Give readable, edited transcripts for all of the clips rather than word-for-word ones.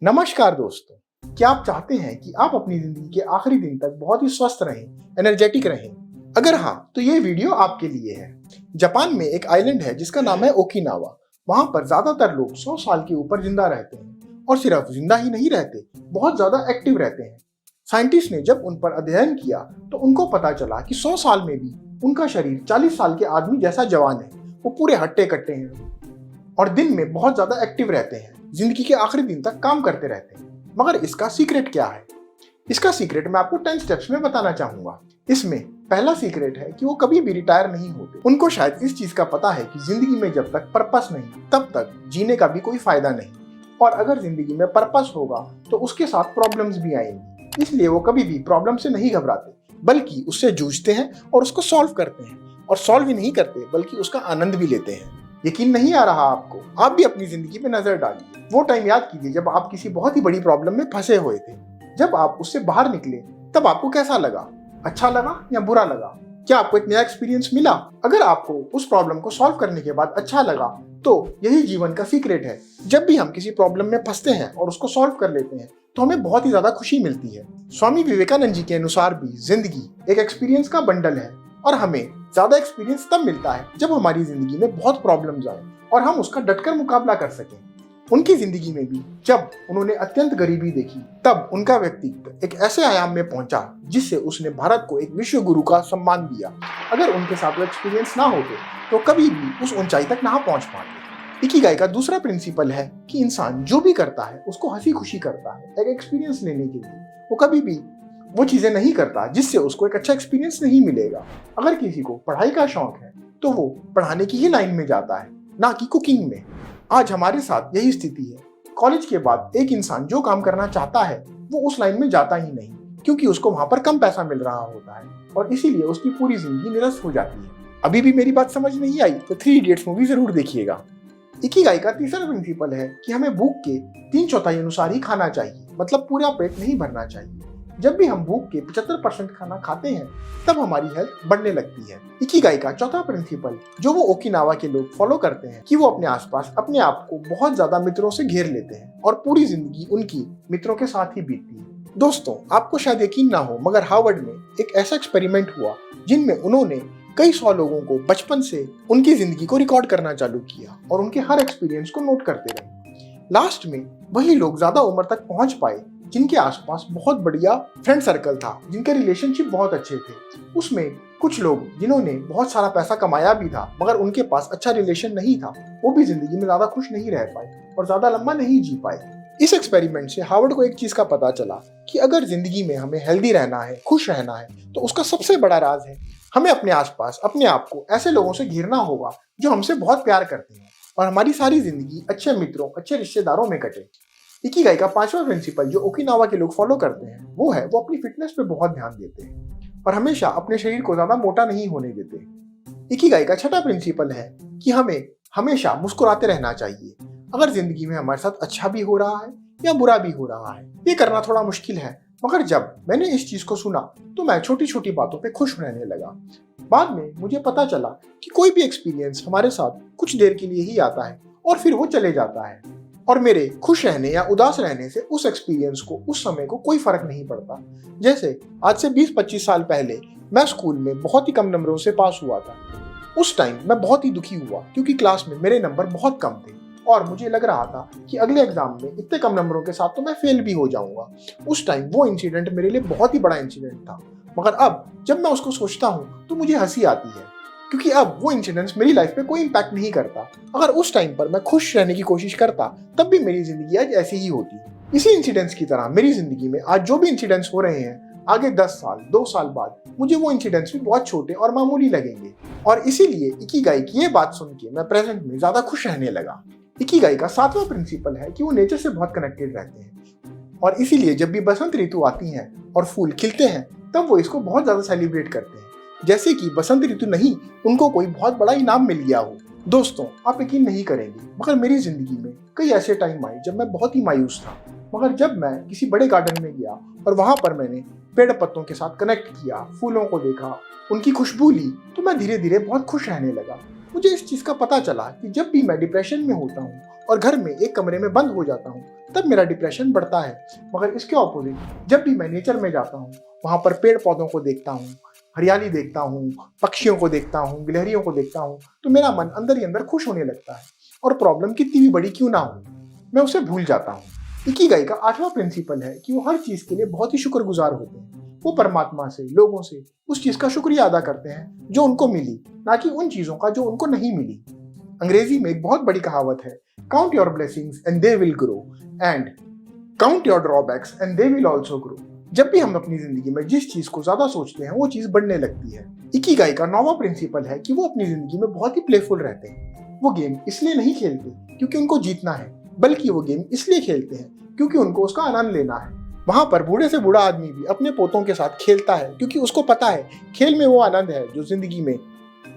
नमस्कार दोस्तों, क्या आप चाहते हैं कि आप अपनी जिंदगी के आखिरी दिन तक बहुत ही स्वस्थ रहें, एनर्जेटिक रहें? अगर हाँ, तो ये वीडियो आपके लिए है। जापान में एक आइलैंड है जिसका नाम है ओकिनावा। वहाँ पर ज्यादातर लोग 100 साल के ऊपर जिंदा रहते हैं और सिर्फ जिंदा ही नहीं रहते, बहुत ज्यादा एक्टिव रहते हैं। साइंटिस्ट ने जब उन पर अध्ययन किया तो उनको पता चला कि 100 साल में भी उनका शरीर 40 साल के आदमी जैसा जवान है। वो पूरे हट्टे कट्टे हैं और दिन में बहुत ज्यादा एक्टिव रहते हैं, जिंदगी के आखिरी दिन तक काम करते रहते हैं। मगर इसका सीक्रेट क्या है? इसका सीक्रेट मैं आपको 10 स्टेप्स में बताना चाहूंगा। इसमें पहला सीक्रेट है कि वो कभी भी रिटायर नहीं होते। उनको शायद इस चीज का पता है कि जिंदगी में जब तक पर्पस नहीं तब तक जीने का भी कोई फायदा नहीं, और अगर जिंदगी में पर्पस होगा तो उसके साथ प्रॉब्लम्स भी आएंगी। इसलिए वो कभी भी प्रॉब्लम से नहीं घबराते, बल्कि उससे जूझते हैं और उसको सॉल्व करते हैं। और सॉल्व ही नहीं करते बल्कि उसका आनंद भी लेते हैं। यकीन नहीं आ रहा आपको? आप भी अपनी जिंदगी पे नजर डालिए। वो टाइम याद कीजिए जब आप किसी बहुत ही बड़ी प्रॉब्लम में फंसे हुए थे। जब आप उससे बाहर निकले तब आपको कैसा लगा? अच्छा लगा या बुरा लगा? क्या आपको एक नया एक्सपीरियंस मिला? अगर आपको उस प्रॉब्लम को सॉल्व करने के बाद अच्छा लगा तो यही जीवन का सीक्रेट है। जब भी हम किसी प्रॉब्लम में फंसते हैं और उसको सॉल्व कर लेते हैं तो हमें बहुत ही ज्यादा खुशी मिलती है। स्वामी विवेकानंद जी के अनुसार भी जिंदगी एक एक्सपीरियंस का बंडल है, और हमें ज्यादा एक्सपीरियंस तब मिलता है जब हमारी जिंदगी में बहुत प्रॉब्लम्स आए और हम उसका डटकर मुकाबला कर सकें। उनकी जिंदगी में भी जब उन्होंने अत्यंत गरीबी देखी तब उनका व्यक्तित्व एक ऐसे आयाम में पहुंचा जिससे उसने भारत को एक विश्व गुरु का सम्मान दिया। अगर उनके साथ वो एक्सपीरियंस ना होते तो कभी भी उस ऊंचाई तक ना पहुंच पाते। इकिगाई का दूसरा प्रिंसिपल है कि इंसान जो भी करता है उसको हंसी खुशी करता है, एक एक्सपीरियंस लेने के लिए। वो कभी भी वो चीजें नहीं करता जिससे उसको एक अच्छा एक्सपीरियंस नहीं मिलेगा। अगर किसी को पढ़ाई का शौक है तो वो पढ़ाने की ही लाइन में जाता है, ना कि कुकिंग में। आज हमारे साथ यही स्थिति है। कॉलेज के बाद एक इंसान जो काम करना चाहता है वो उस लाइन में जाता ही नहीं, क्योंकि उसको वहां पर कम पैसा मिल रहा होता है और इसीलिए उसकी पूरी जिंदगी निरस्त हो जाती है। अभी भी मेरी बात समझ नहीं आई तो 3 इडियट्स मूवी जरूर देखिएगा। इकिगाई का तीसरा प्रिंसिपल है कि हमें भूख के 3/4 अनुसार ही खाना चाहिए, मतलब पूरा पेट नहीं भरना चाहिए। जब भी हम भूख के 75% खाना खाते हैं तब हमारी हेल्थ बढ़ने लगती है। इकिगाई का चौथा प्रिंसिपल जो वो ओकिनावा के लोग फॉलो करते हैं कि वो अपने आसपास अपने आप को बहुत ज्यादा मित्रों से घेर लेते हैं और पूरी जिंदगी उनकी मित्रों के साथ ही बीतती है। दोस्तों, आपको शायद यकीन ना हो मगर हार्वर्ड में एक ऐसा एक्सपेरिमेंट हुआ जिनमें उन्होंने कई 100 लोगों को बचपन से उनकी जिंदगी को रिकॉर्ड करना चालू किया और उनके हर एक्सपीरियंस को नोट करते रहे। लास्ट में वही लोग ज्यादा उम्र तक पहुंच पाए जिनके आसपास बहुत बढ़िया फ्रेंड सर्कल था, जिनके रिलेशनशिप बहुत अच्छे थे। उसमें कुछ लोग जिन्होंने बहुत सारा पैसा कमाया भी था मगर उनके पास अच्छा रिलेशन नहीं था, वो भी जिंदगी में ज्यादा खुश नहीं रह पाए और ज्यादा लंबा नहीं जी पाए। इस एक्सपेरिमेंट से हार्वर्ड को एक चीज का पता चला कि अगर जिंदगी में हमें हेल्दी रहना है, खुश रहना है, तो उसका सबसे बड़ा राज है हमें अपने आसपास अपने आप को ऐसे लोगों से घेरना होगा जो हमसे बहुत प्यार करते हैं और हमारी सारी जिंदगी अच्छे मित्रों, अच्छे रिश्तेदारों में कटे। इकिगाई का 5वां प्रिंसिपल जो ओकिनावा के लोग फॉलो करते हैं वो है वो अपनी फिटनेस पे बहुत ध्यान देते हैं और हमेशा अपने शरीर को ज्यादा मोटा नहीं होने देते। इकिगाई का 6वां प्रिंसिपल है कि हमें हमेशा मुस्कुराते रहना चाहिए। अगर जिंदगी में हमारे साथ अच्छा भी हो रहा है या बुरा भी हो रहा है, ये करना थोड़ा मुश्किल है, मगर जब मैंने इस चीज को सुना तो मैं छोटी छोटी बातों पे खुश रहने लगा। बाद में मुझे पता चला कि कोई भी एक्सपीरियंस हमारे साथ कुछ देर के लिए ही आता है और फिर वो चले जाता है, और मेरे खुश रहने या उदास रहने से उस एक्सपीरियंस को, उस समय को कोई फर्क नहीं पड़ता। जैसे आज से 20-25 साल पहले मैं स्कूल में बहुत ही कम नंबरों से पास हुआ था। उस टाइम मैं बहुत ही दुखी हुआ क्योंकि क्लास में मेरे नंबर बहुत कम थे और मुझे लग रहा था कि अगले एग्जाम में इतने कम नंबरों के साथ तो मैं फेल भी हो जाऊंगा। उस टाइम वो इंसिडेंट मेरे लिए बहुत ही बड़ा इंसिडेंट था, मगर अब जब मैं उसको सोचता हूँ तो मुझे हंसी आती है क्योंकि अब वो इंसिडेंट्स मेरी लाइफ पे कोई इम्पैक्ट नहीं करता। अगर उस टाइम पर मैं खुश रहने की कोशिश करता तब भी मेरी जिंदगी आज ऐसी ही होती। इसी इंसिडेंट्स की तरह मेरी जिंदगी में आज जो भी इंसिडेंट्स हो रहे हैं, आगे 10 साल 2 साल बाद मुझे वो इंसिडेंट्स भी बहुत छोटे और मामूली लगेंगे, और इसीलिए इकिगाई की ये बात सुन के मैं प्रेजेंट में ज्यादा खुश रहने लगा। इकिगाई का 7वां प्रिंसिपल है कि वो नेचर से बहुत कनेक्टेड रहते हैं और इसीलिए जब भी बसंत ऋतु आती है और फूल खिलते हैं तब वो इसको बहुत ज्यादा सेलिब्रेट करते हैं, जैसे कि बसंत ऋतु नहीं उनको कोई बहुत बड़ा इनाम मिल गया हो। दोस्तों, आप यकीन नहीं करेंगे मगर मेरी जिंदगी में कई ऐसे टाइम आए जब मैं बहुत ही मायूस था, मगर जब मैं किसी बड़े गार्डन में गया और वहां पर मैंने पेड़ पत्तों के साथ कनेक्ट किया, फूलों को देखा, उनकी खुशबू ली, तो मैं धीरे धीरे बहुत खुश रहने लगा। मुझे इस चीज का पता चला कि जब भी मैं डिप्रेशन में होता हूँ और घर में एक कमरे में बंद हो जाता हूँ तब मेरा डिप्रेशन बढ़ता है। मगर इसके ऑपोजिट जब भी मैं नेचर में जाता हूँ, वहाँ पर पेड़ पौधों को देखता हूँ, हरियाली देखता हूँ, पक्षियों को देखता हूँ, गिलहरियों को देखता हूँ, तो मेरा मन अंदर ही अंदर खुश होने लगता है और प्रॉब्लम कितनी भी बड़ी क्यों ना हो, मैं उसे भूल जाता हूँ। इकिगाई का 8वां प्रिंसिपल है कि वो हर चीज के लिए बहुत ही शुक्रगुजार होते हैं। वो परमात्मा से, लोगों से उस चीज का शुक्रिया अदा करते हैं जो उनको मिली, ना कि उन चीजों का जो उनको नहीं मिली। अंग्रेजी में एक बहुत बड़ी कहावत है, count your blessings and they will grow and count your drawbacks and they will also grow. जब भी हम अपनी जिंदगी में जिस चीज को ज्यादा सोचते हैं वो चीज बढ़ने लगती है। इकिगाई का 9वां प्रिंसिपल है कि वो अपनी जिंदगी में बहुत ही प्लेफुल रहते हैं। वो गेम इसलिए नहीं खेलते क्योंकि उनको जीतना है, बल्कि वो गेम इसलिए खेलते हैं क्योंकि उनको उसका आनंद लेना है। वहां पर बूढ़े से बूढ़ा आदमी भी अपने पोतों के साथ खेलता है क्योंकि उसको पता है खेल में वो आनंद है जो जिंदगी में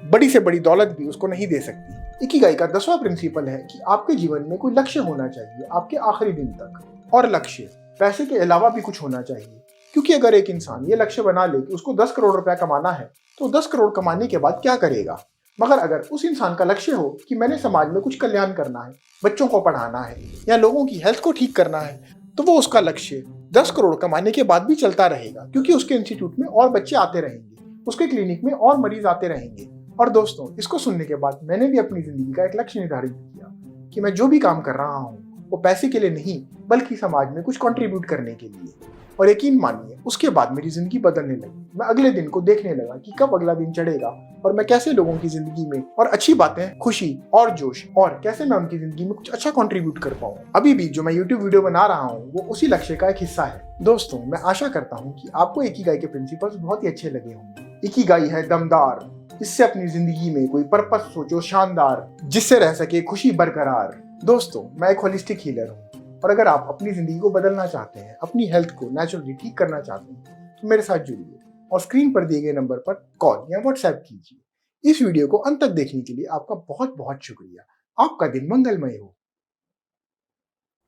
बड़ी से बड़ी दौलत भी उसको नहीं दे सकती। इकिगाई का 10वां प्रिंसिपल है कि आपके जीवन में कोई लक्ष्य होना चाहिए आपके आखिरी दिन तक, और लक्ष्य पैसे के अलावा भी कुछ होना चाहिए। क्योंकि अगर एक इंसान ये लक्ष्य बना ले कि उसको 10 करोड़ रुपया कमाना है, तो 10 करोड़ कमाने के बाद क्या करेगा? मगर अगर उस इंसान का लक्ष्य हो कि मैंने समाज में कुछ कल्याण करना है, बच्चों को पढ़ाना है या लोगों की हेल्थ को ठीक करना है, तो वो उसका लक्ष्य 10 करोड़ कमाने के बाद भी चलता रहेगा, क्योंकि उसके इंस्टीट्यूट में और बच्चे आते रहेंगे, उसके क्लिनिक में और मरीज आते रहेंगे। और दोस्तों, इसको सुनने के बाद मैंने भी अपनी जिंदगी का एक लक्ष्य निर्धारित किया कि मैं जो भी काम कर रहा हूँ वो पैसे के लिए नहीं, बल्कि समाज में कुछ कंट्रीब्यूट करने के लिए। और यकीन मानिए, उसके बाद मेरी जिंदगी बदलने लगी। मैं अगले दिन को देखने लगा कि कब अगला दिन चढ़ेगा और मैं कैसे लोगों की जिंदगी में और अच्छी बातें, खुशी और जोश, और कैसे मैं उनकी जिंदगी में कुछ अच्छा कंट्रीब्यूट कर पाऊँ। अभी भी जो मैं YouTube वीडियो बना रहा हूँ वो उसी लक्ष्य का एक हिस्सा है। दोस्तों, मैं आशा करता हूँ कि आपको इकिगाई के प्रिंसिपल्स बहुत ही अच्छे लगे होंगे। इकिगाई है दमदार, इससे अपनी जिंदगी में कोई पर्पस सोचो शानदार, जिससे रह सके खुशी बरकरार। दोस्तों, मैं एक होलिस्टिक हीलर हूँ, और अगर आप अपनी जिंदगी को बदलना चाहते हैं, अपनी हेल्थ को नेचुरली ठीक करना चाहते हैं, तो मेरे साथ जुड़िए और स्क्रीन पर दिए गए नंबर पर कॉल या व्हाट्सएप कीजिए। इस वीडियो को अंत तक देखने के लिए आपका बहुत बहुत शुक्रिया। आपका दिन मंगलमय हो।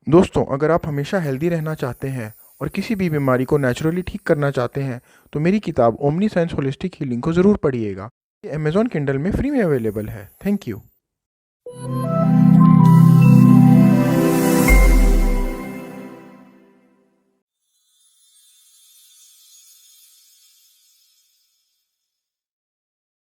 दोस्तों, अगर आप हमेशा हेल्दी रहना चाहते हैं और किसी भी बीमारी को नेचुरली ठीक करना चाहते हैं, तो मेरी किताब ओमनी साइंस होलिस्टिक हीलिंग को ज़रूर पढ़िएगा। ये अमेज़ॉन किंडल में फ्री में अवेलेबल है। Thank you.